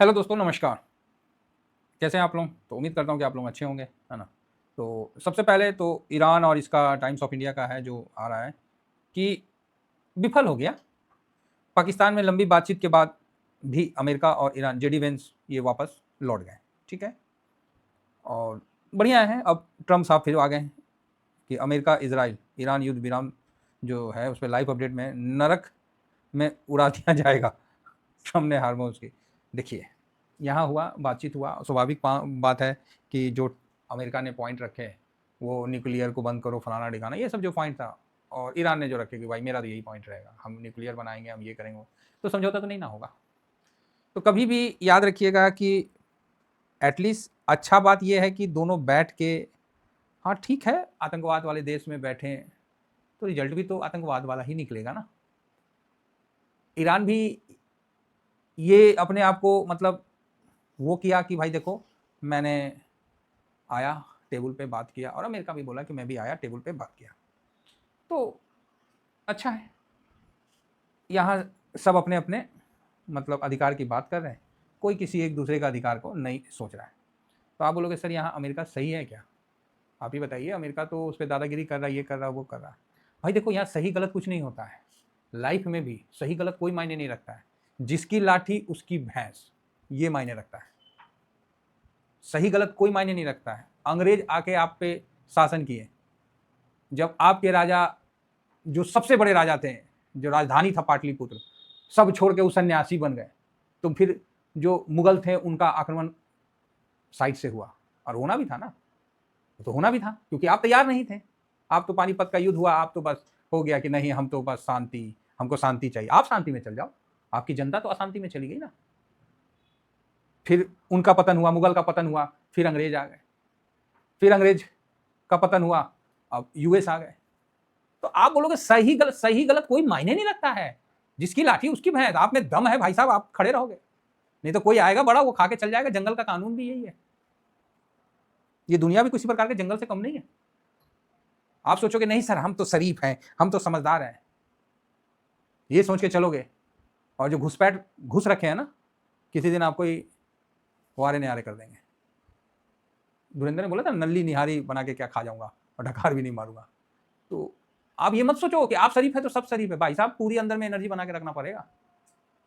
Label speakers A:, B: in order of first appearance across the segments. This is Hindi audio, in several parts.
A: हेलो दोस्तों, नमस्कार। कैसे हैं आप लोग? तो उम्मीद करता हूँ कि आप लोग अच्छे होंगे, है ना? तो सबसे पहले तो ईरान और इसका टाइम्स ऑफ इंडिया का है जो आ रहा है कि विफल हो गया। पाकिस्तान में लंबी बातचीत के बाद भी अमेरिका और ईरान जेडी वेंस ये वापस लौट गए, ठीक है? और बढ़िया है, अब ट्रम्प साहब फिर आ गए हैं कि अमेरिका, इज़राइल, ईरान युद्ध विराम जो है उस पे लाइव अपडेट में नरक में उड़ा दिया जाएगा। ट्रम्प ने हार्मोन्स की। देखिए, यहाँ हुआ, बातचीत हुआ, स्वाभाविक बात है कि जो अमेरिका ने पॉइंट रखे वो न्यूक्लियर को बंद करो, फलाना ढिकाना, ये सब जो पॉइंट था, और ईरान ने जो रखे कि भाई मेरा तो यही पॉइंट रहेगा, हम न्यूक्लियर बनाएंगे, हम ये करेंगे, तो समझौता तो नहीं ना होगा। तो कभी भी याद रखिएगा कि एटलीस्ट अच्छा बात यह है कि दोनों बैठ के, हाँ ठीक है, आतंकवाद वाले देश में बैठे तो रिजल्ट भी तो आतंकवाद वाला ही निकलेगा ना। ईरान भी ये अपने आप को मतलब वो किया कि भाई देखो, मैंने आया, टेबल पे बात किया, और अमेरिका भी बोला कि मैं भी आया, टेबल पे बात किया। तो अच्छा है, यहाँ सब अपने अपने मतलब अधिकार की बात कर रहे हैं, कोई किसी एक दूसरे का अधिकार को नहीं सोच रहा है। तो आप बोलोगे सर यहाँ अमेरिका सही है क्या? आप ही बताइए, अमेरिका तो उस पर दादागिरी कर रहा है, ये कर रहा है, वो कर रहा है। भाई देखो, यहाँ सही गलत कुछ नहीं होता है, लाइफ में भी सही गलत कोई मायने नहीं रखता है। जिसकी लाठी उसकी भैंस, ये मायने रखता है। सही गलत कोई मायने नहीं रखता है। अंग्रेज आके आप पे शासन किए, जब आपके राजा, जो सबसे बड़े राजा थे, जो राजधानी था पाटलिपुत्र, सब छोड़ के वो सन्यासी बन गए, तो फिर जो मुगल थे उनका आक्रमण साइड से हुआ, और होना भी था ना, तो होना भी था, क्योंकि आप तैयार नहीं थे। आप तो पानीपत का युद्ध हुआ, आप तो बस हो गया कि नहीं, हम तो बस शांति, हमको शांति चाहिए। आप शांति में चल जाओ, आपकी जनता तो अशांति में चली गई ना। फिर उनका पतन हुआ, मुगल का पतन हुआ, फिर अंग्रेज आ गए, फिर अंग्रेज का पतन हुआ, अब यूएस आ गए। तो आप बोलोगे सही गलत कोई मायने नहीं रखता है, जिसकी लाठी उसकी भैंस। आप में दम है भाई साहब, आप खड़े रहोगे, नहीं तो कोई आएगा बड़ा, वो खा के चल जाएगा। जंगल का कानून भी यही है, ये दुनिया भी किसी प्रकार के जंगल से कम नहीं है। आप सोचोगे नहीं सर, हम तो शरीफ हैं, हम तो समझदार हैं, ये सोच के चलोगे, और जो घुसपैठ घुस रखे हैं ना, किसी दिन आपको ही वारे निहारे कर देंगे। धुरेंद्र ने बोला था, नल्ली निहारी बना के क्या खा जाऊंगा, और ढकार भी नहीं मारूंगा। तो आप ये मत सोचो कि आप शरीफ है तो सब शरीफ है। भाई साहब, पूरी अंदर में एनर्जी बना के रखना पड़ेगा,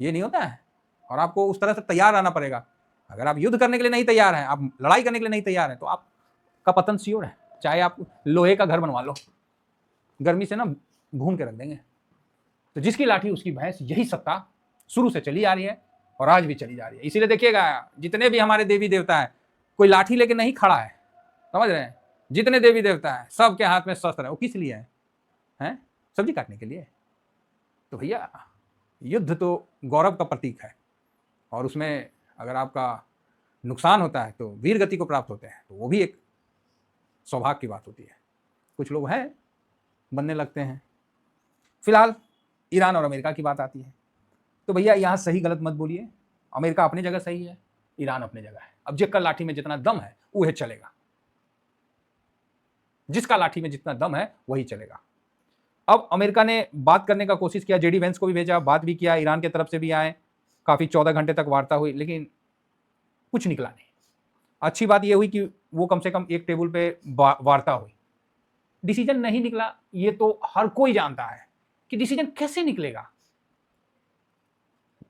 A: ये नहीं होता है। और आपको उस तरह से तैयार रहना पड़ेगा। अगर आप युद्ध करने के लिए नहीं तैयार हैं, आप लड़ाई करने के लिए नहीं तैयार हैं, तो आपका पतन श्योर है। चाहे आप लोहे का घर बनवा लो, गर्मी से ना भून के रख देंगे। तो जिसकी लाठी उसकी भैंस, यही सत्ता शुरू से चली आ रही है और आज भी चली जा रही है। इसीलिए देखिएगा, जितने भी हमारे देवी देवता है, कोई लाठी लेके नहीं खड़ा है, समझ रहे हैं? जितने देवी देवता है सबके हाथ में शस्त्र है। वो किस लिए है? सब्जी काटने के लिए। तो भैया, युद्ध तो गौरव का प्रतीक है, और उसमें अगर आपका नुकसान होता है तो वीर गति को प्राप्त होते हैं, तो वो भी एक सौभाग्य की बात होती है। कुछ लोग हैं, बनने लगते हैं। फिलहाल ईरान और अमेरिका की बात आती है, तो भैया यहाँ सही गलत मत बोलिए। अमेरिका अपनी जगह सही है, ईरान अपनी जगह है। अब जेकर लाठी में जितना दम है वही चलेगा, जिसका लाठी में जितना दम है वही चलेगा। अब अमेरिका ने बात करने का कोशिश किया, जेडी वेंस को भी भेजा, बात भी किया, ईरान की तरफ से भी आए, काफी 14 घंटे तक वार्ता हुई, लेकिन कुछ निकला नहीं। अच्छी बात यह हुई कि वो कम से कम एक टेबल पे वार्ता हुई, डिसीजन नहीं निकला। ये तो हर कोई जानता है कि डिसीजन कैसे निकलेगा।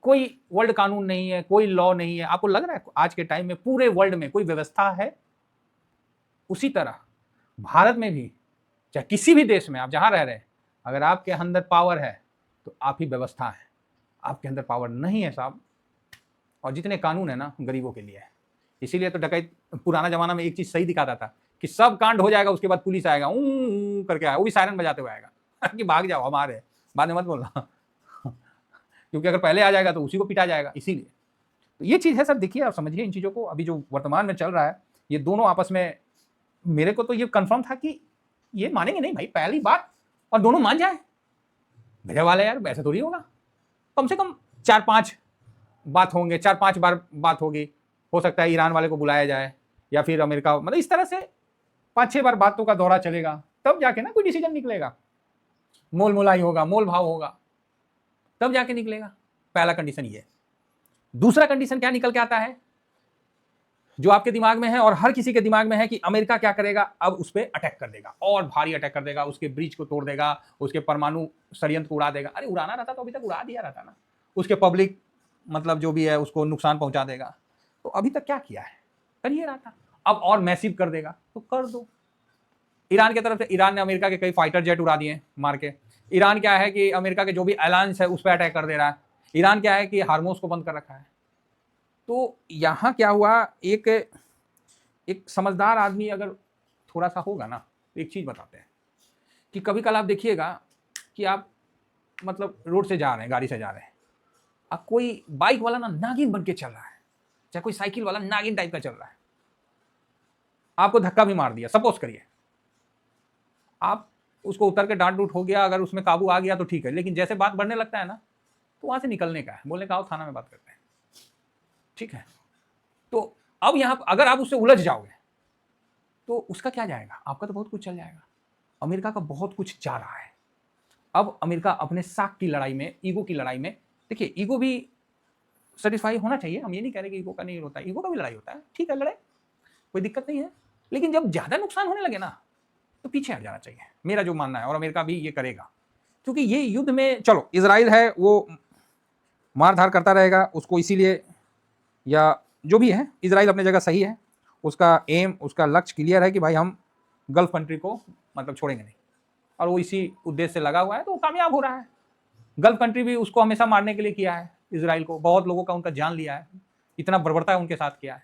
A: कोई वर्ल्ड कानून नहीं है, कोई लॉ नहीं है। आपको लग रहा है आज के टाइम में पूरे वर्ल्ड में कोई व्यवस्था है? उसी तरह भारत में भी, चाहे किसी भी देश में आप जहां रह रहे हैं, अगर आपके अंदर पावर है तो आप ही व्यवस्था है। आपके अंदर पावर नहीं है साहब, और जितने कानून है ना, गरीबों के लिए है। इसीलिए तो डकैत पुराना जमाना में एक चीज सही दिखाता था कि सब कांड हो जाएगा, उसके बाद पुलिस आएगा, करके आएगा, वो भी सायरन बजाते हुए आएगा कि भाग जाओ हमारे, बाद में मत बोलना क्योंकि अगर पहले आ जाएगा तो उसी को पिटा जाएगा। इसीलिए तो ये चीज है सर। देखिए, आप समझिए इन चीजों को। अभी जो वर्तमान में चल रहा है, ये दोनों आपस में, मेरे को तो ये कंफर्म था कि ये मानेंगे नहीं भाई, पहली बात, और दोनों मान जाए। गजब वाले यार, ऐसे थोड़ी होगा। कम से कम 4-5 बात होंगे, 4-5 बार बात होगी। हो सकता है ईरान वाले को बुलाया जाए, या फिर अमेरिका, मतलब इस तरह से 5-6 बार बातों का दौरा चलेगा, तब जाके ना कोई डिसीजन निकलेगा। मोल मोलाई होगा, मोल भाव होगा, तब जाके निकलेगा। पहला कंडीशन ये। दूसरा कंडीशन क्या निकल के आता है, जो आपके दिमाग में है और हर किसी के दिमाग में है, कि अमेरिका क्या करेगा, अब उस पर अटैक कर देगा और भारी अटैक कर देगा, उसके ब्रिज को तोड़ देगा, उसके परमाणु संयंत्र को उड़ा देगा। अरे उड़ाना रहता तो अभी तक उड़ा दिया रहता ना, उसके पब्लिक मतलब जो भी है उसको नुकसान पहुंचा देगा। तो अभी तक क्या किया है, कर ही रहा था, अब और मैसिव कर देगा तो कर दो। ईरान की तरफ से, ईरान ने अमेरिका के कई फाइटर जेट उड़ा दिए मार के। ईरान क्या है कि अमेरिका के जो भी अलायंस है उस पर अटैक कर दे रहा है। ईरान क्या है कि हार्मोस को बंद कर रखा है। तो यहाँ क्या हुआ, एक समझदार आदमी अगर थोड़ा सा होगा ना, तो एक चीज बताते हैं कि कभी कल आप देखिएगा कि आप मतलब रोड से जा रहे हैं, गाड़ी से जा रहे हैं, अब कोई बाइक वाला ना नागिन बन के चल रहा है, चाहे कोई साइकिल वाला नागिन टाइप का चल रहा है, आपको धक्का भी मार दिया, सपोज करिए, आप उसको उतर के डांट डूट हो गया, अगर उसमें काबू आ गया तो ठीक है, लेकिन जैसे बात बढ़ने लगता है ना, तो वहां से निकलने का है, बोलने का आओ थाना में बात करते हैं, ठीक है। तो अब यहां अगर आप उससे उलझ जाओगे तो उसका क्या जाएगा, आपका तो बहुत कुछ चल जाएगा। अमेरिका का बहुत कुछ जा रहा है। अब अमेरिका अपने साख की लड़ाई में, ईगो की लड़ाई में, देखिए ईगो भी सेटिस्फाई होना चाहिए, हम ये नहीं कह रहे कि ईगो का नहीं होता, ईगो का भी लड़ाई होता है, ठीक है लड़े, कोई दिक्कत नहीं है, लेकिन जब ज्यादा नुकसान होने लगे ना तो पीछे हट जाना चाहिए, मेरा जो मानना है, और अमेरिका भी ये करेगा, क्योंकि ये युद्ध में, चलो इजराइल है वो मारधार करता रहेगा उसको, इसीलिए, या जो भी है, इजराइल अपनी जगह सही है, उसका एम, उसका लक्ष्य क्लियर है कि भाई हम गल्फ कंट्री को मतलब छोड़ेंगे नहीं, और वो इसी उद्देश्य से लगा हुआ है, तो वो कामयाब हो रहा है। गल्फ कंट्री भी उसको हमेशा मारने के लिए किया है, इजराइल को, बहुत लोगों का उनका जान लिया है, इतना बर्बरता उनके साथ किया है,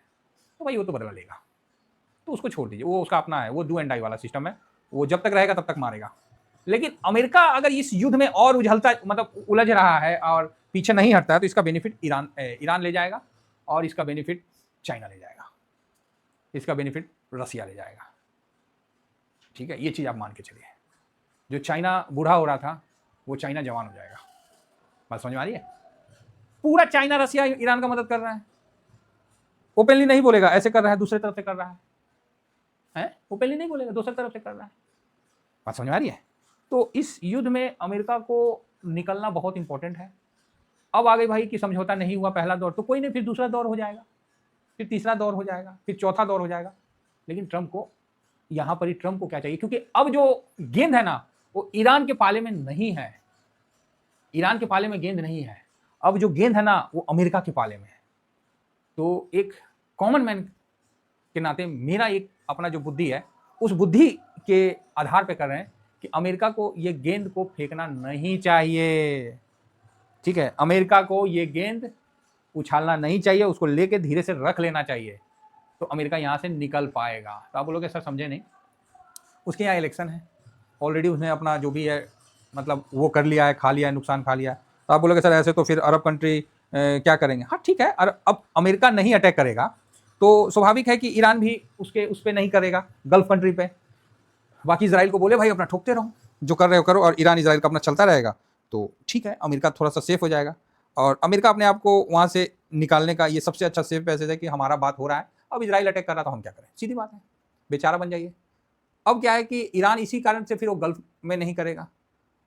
A: तो भाई वो तो बदला लेगा, तो उसको छोड़ दीजिए, वो उसका अपना है, वो डू एंड डाई वाला सिस्टम है, वो जब तक रहेगा तब तक मारेगा। लेकिन अमेरिका अगर इस युद्ध में और उलझलता, मतलब उलझ रहा है और पीछे नहीं हटता है, तो इसका बेनिफिट ईरान ले जाएगा, और इसका बेनिफिट चाइना ले जाएगा, इसका बेनिफिट रसिया ले जाएगा, ठीक है, ये चीज आप मान के चलिए। जो चाइना बूढ़ा हो रहा था वो चाइना जवान हो जाएगा, बात समझ में आ रही है। पूरा चाइना रसिया ईरान का मदद कर रहा है, ओपनली नहीं बोलेगा ऐसे कर रहा है, दूसरे तरफ से कर रहा है, ओपनली नहीं बोलेगा, दूसरी तरफ से कर रहा है, बात समझ में आ रही है। तो इस युद्ध में अमेरिका को निकलना बहुत इंपॉर्टेंट है। अब आ गई भाई कि समझौता नहीं हुआ पहला दौर, तो कोई नहीं, फिर दूसरा दौर हो जाएगा, फिर तीसरा दौर हो जाएगा, फिर चौथा दौर हो जाएगा। लेकिन ट्रंप को, यहां पर ही ट्रंप को क्या चाहिए, क्योंकि अब जो गेंद है ना वो ईरान के पाले में नहीं है, ईरान के पाले में गेंद नहीं है, अब जो गेंद है ना वो अमेरिका के पाले में है। तो एक कॉमन मैन के नाते मेरा एक अपना जो बुद्धि है, उस बुद्धि के आधार पे कर रहे हैं कि अमेरिका को ये गेंद को फेंकना नहीं चाहिए, ठीक है, अमेरिका को ये गेंद उछालना नहीं चाहिए, उसको लेके धीरे से रख लेना चाहिए, तो अमेरिका यहां से निकल पाएगा। तो आप बोलोगे सर समझे नहीं, उसके यहाँ इलेक्शन है, ऑलरेडी उसने अपना जो भी है मतलब वो कर लिया है, खा लिया है, नुकसान खा लिया है। तो आप बोलोगे सर ऐसे तो फिर अरब कंट्री क्या करेंगे, हाँ ठीक है, अब अमेरिका नहीं अटैक करेगा तो स्वाभाविक है कि ईरान भी उस पर नहीं करेगा, गल्फ कंट्री पे, बाकी इसराइल को बोले भाई अपना ठोकते रहो, जो कर रहे हो करो, और ईरान इसराइल का अपना चलता रहेगा, तो ठीक है, अमेरिका थोड़ा सा सेफ हो जाएगा, और अमेरिका अपने आप को वहाँ से निकालने का ये सबसे अच्छा सेफ पैसेज है कि हमारा बात हो रहा है, अब इसराइल अटैक कर रहा तो हम क्या करें, सीधी बात है, बेचारा बन जाइए। अब क्या है कि ईरान इसी कारण से फिर वो गल्फ में नहीं करेगा,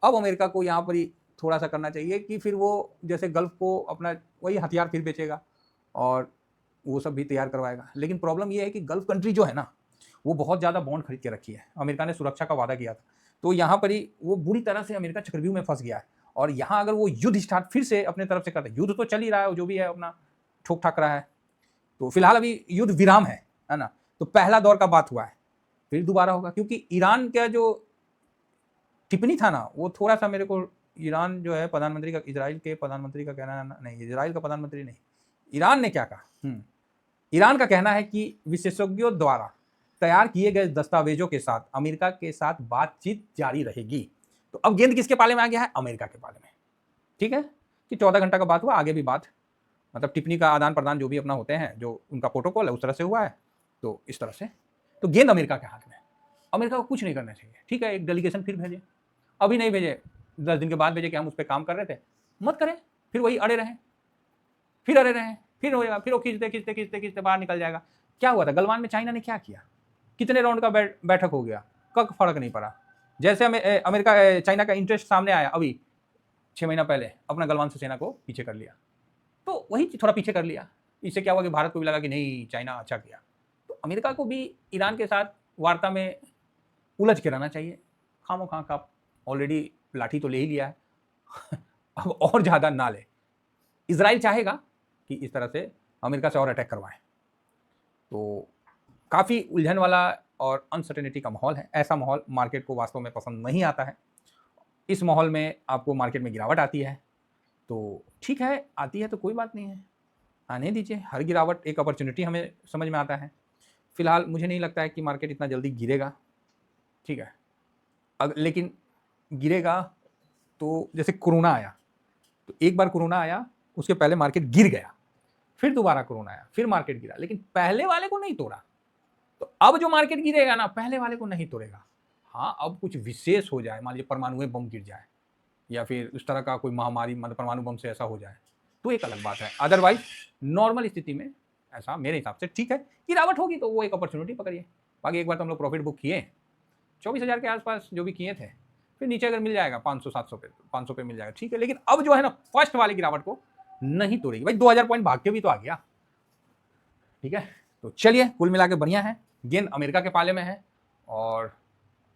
A: अब अमेरिका को यहाँ पर ही थोड़ा सा करना चाहिए कि फिर वो जैसे गल्फ को अपना वही हथियार फिर बेचेगा और वो सब भी तैयार करवाएगा। लेकिन प्रॉब्लम ये है कि गल्फ कंट्री जो है ना वो बहुत ज़्यादा बॉन्ड खरीद के रखी है, अमेरिका ने सुरक्षा का वादा किया था, तो यहाँ पर ही वो बुरी तरह से अमेरिका चक्रव्यूह में फंस गया है, और यहाँ अगर वो युद्ध स्टार्ट फिर से अपने तरफ से करता है, युद्ध तो चल ही रहा है, जो भी है अपना ठोक ठाक रहा है, तो फिलहाल अभी युद्ध विराम है ना, तो पहला दौर का बात हुआ है, फिर दोबारा होगा, क्योंकि ईरान का जो टिप्पणी था ना वो थोड़ा सा मेरे को, ईरान जो है प्रधानमंत्री का, इजराइल के प्रधानमंत्री का कहना नहीं, इजराइल का प्रधानमंत्री नहीं, ईरान ने क्या कहा, ईरान का कहना है कि विशेषज्ञों द्वारा तैयार किए गए दस्तावेजों के साथ अमेरिका के साथ बातचीत जारी रहेगी। तो अब गेंद किसके पाले में आ गया है, अमेरिका के पाले में, ठीक है, कि 14 घंटा का बात हुआ, आगे भी बात मतलब टिप्पणी का आदान प्रदान जो भी अपना होते हैं, जो उनका प्रोटोकॉल है उस तरह से हुआ है, तो इस तरह से तो गेंद अमेरिका के हाथ में, अमेरिका को कुछ नहीं करना चाहिए, ठीक है, एक डेलीगेशन फिर भेजे, अभी नहीं भेजे, 10 दिन के बाद भेजे कि हम उस पर काम कर रहे थे, मत करें, फिर वही अड़े रहें, फिर अड़े रहें, फिर हो जाएगा, फिर वो खींचते बाहर निकल जाएगा। क्या हुआ था गलवान में, चाइना ने क्या किया, कितने राउंड का बैठक हो गया, कब फर्क नहीं पड़ा, जैसे अमेरिका चाइना का इंटरेस्ट सामने आया अभी 6 महीना पहले, अपना गलवान से सेना को पीछे कर लिया। तो वही थोड़ा पीछे कर लिया। इससे क्या हुआ कि भारत को भी लगा कि नहीं, चाइना अच्छा किया। तो अमेरिका को भी ईरान के साथ वार्ता में उलझ के रहना चाहिए। खामोखा का ऑलरेडी लाठी तो ले ही लिया है अब और ज़्यादा ना ले। इजराइल चाहेगा कि इस तरह से अमेरिका से और अटैक करवाएं। तो काफ़ी उलझन वाला और अनसर्टेनिटी का माहौल है। ऐसा माहौल मार्केट को वास्तव में पसंद नहीं आता है। इस माहौल में आपको मार्केट में गिरावट आती है तो ठीक है, आती है तो कोई बात नहीं है, आने दीजिए। हर गिरावट एक अपॉर्चुनिटी हमें समझ में आता है। फिलहाल मुझे नहीं लगता है कि मार्केट इतना जल्दी गिरेगा, ठीक है। लेकिन गिरेगा तो जैसे कोरोना आया, तो एक बार कोरोना आया, उसके पहले मार्केट गिर गया, फिर दोबारा कोरोना आया, फिर मार्केट गिरा, लेकिन पहले वाले को नहीं तोड़ा। तो अब जो मार्केट गिरेगा ना, पहले वाले को नहीं तोड़ेगा। हाँ, अब कुछ विशेष हो जाए, मान लीजिए परमाणु बम गिर जाए या फिर उस तरह का कोई महामारी, मतलब परमाणु बम से ऐसा हो जाए, तो एक अलग बात है। अदरवाइज नॉर्मल स्थिति में ऐसा मेरे हिसाब से ठीक है। गिरावट होगी तो वो एक अपॉर्चुनिटी पकड़िए। बाकी एक बार तो हम लोग प्रॉफिट बुक किए 24,000 के आसपास जो भी किए थे, फिर नीचे अगर मिल जाएगा 500-700 पे, 500 पे मिल जाएगा, ठीक है। लेकिन अब जो है ना, फर्स्ट वाली गिरावट को नहीं तोड़ेगी भाई। 2000 पॉइंट भाग के भी तो आ गया, ठीक है। तो चलिए, कुल मिला के बढ़िया है, गेंद अमेरिका के पाले में है। और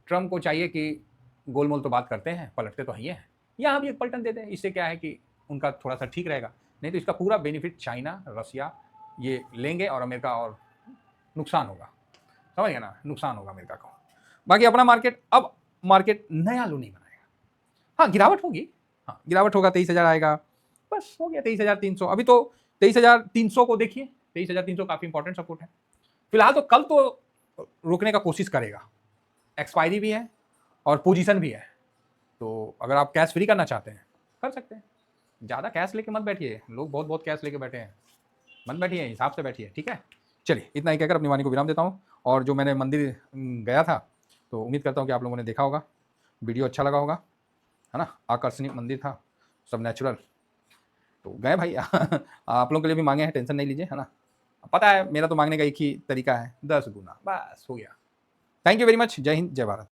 A: ट्रम्प को चाहिए कि गोलमोल तो बात करते हैं, पलटते तो ये हैं, यहाँ भी एक पलटन देते हैं। इससे क्या है कि उनका थोड़ा सा ठीक रहेगा, नहीं तो इसका पूरा बेनिफिट चाइना, रसिया ये लेंगे और अमेरिका और नुकसान होगा। समझ गए ना, नुकसान होगा अमेरिका को। बाकी अपना मार्केट, अब मार्केट नया लो नहीं बनाएगा। हाँ, गिरावट होगी, हाँ गिरावट होगा, 23,000 आएगा, बस हो गया 23,300। अभी तो 23,300 को देखिए, 23,300 काफ़ी इंपॉर्टेंट सपोर्ट है। फिलहाल तो कल तो रोकने का कोशिश करेगा, एक्सपायरी भी है और पोजीशन भी है। तो अगर आप कैश फ्री करना चाहते हैं कर सकते हैं। ज़्यादा कैश लेके मत बैठिए, लोग बहुत बहुत कैश लेके बैठे हैं, मत बैठिए, हिसाब से बैठिए, ठीक है। चलिए, इतना ही कहकर अपनी वाणी को विराम देता हूँ। और जो मैंने मंदिर गया था, तो उम्मीद करता हूँ कि आप लोगों ने देखा होगा, वीडियो अच्छा लगा होगा, है ना। आकर्षणीय मंदिर था, सब नेचुरल, तो गए भाई आप लोगों के लिए भी मांगे हैं, टेंशन नहीं लीजिए, है ना। पता है मेरा तो मांगने का एक ही तरीका है, 10 गुना, बस हो गया। Thank you very much. जय हिंद, जय भारत।